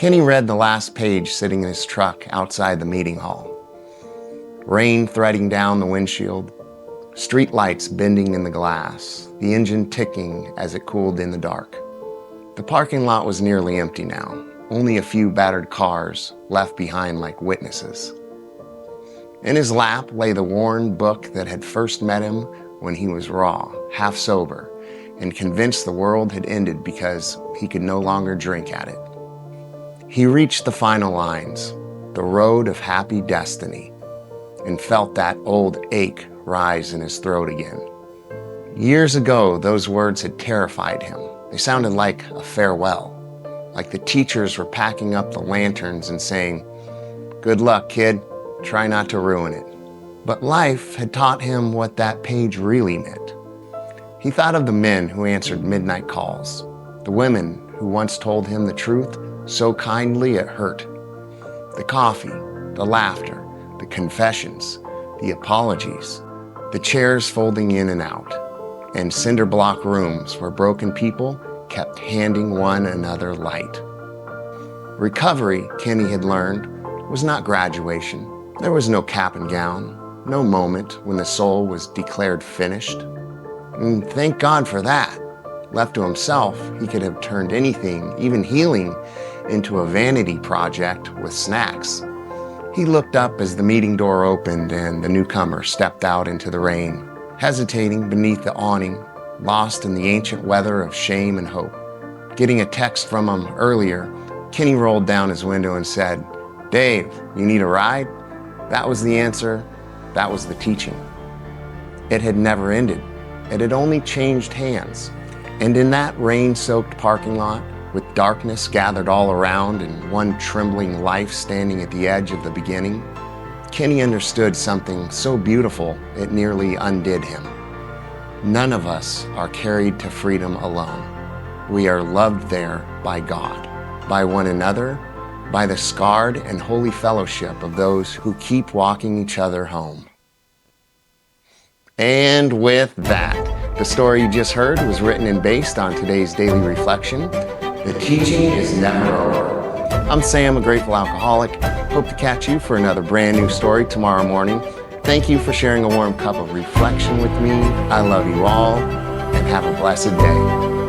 Kenny read the last page sitting in his truck outside the meeting hall. Rain threading down the windshield, street lights bending in the glass, the engine ticking as it cooled in the dark. The parking lot was nearly empty now, only a few battered cars left behind like witnesses. In his lap lay the worn book that had first met him when he was raw, half sober, and convinced the world had ended because he could no longer drink at it. He reached the final lines, the road of happy destiny, and felt that old ache rise in his throat again. Years ago, those words had terrified him. They sounded like a farewell, like the teachers were packing up the lanterns and saying, "Good luck, kid. Try not to ruin it." But life had taught him what that page really meant. He thought of the men who answered midnight calls, the women who once told him the truth so kindly it hurt, the coffee, the laughter, the confessions, the apologies, the chairs folding in and out, and cinder block rooms where broken people kept handing one another light. Recovery, Kenny had learned, was not graduation. There was no cap and gown, no moment when the soul was declared finished. And thank God for that. Left to himself, he could have turned anything, even healing, into a vanity project with snacks. He looked up as the meeting door opened and the newcomer stepped out into the rain, hesitating beneath the awning, lost in the ancient weather of shame and hope. Getting a text from him earlier, Kenny rolled down his window and said, "Dave, you need a ride?" That was the answer. That was the teaching. It had never ended. It had only changed hands. And in that rain-soaked parking lot, with darkness gathered all around and one trembling life standing at the edge of the beginning, Kenny understood something so beautiful it nearly undid him. None of us are carried to freedom alone. We are loved there by God, by one another, by the scarred and holy fellowship of those who keep walking each other home. And with that, the story you just heard was written and based on today's daily reflection. The teaching is never over. I'm Sam, a grateful alcoholic. Hope to catch you for another brand new story tomorrow morning. Thank you for sharing a warm cup of reflection with me. I love you all, and have a blessed day.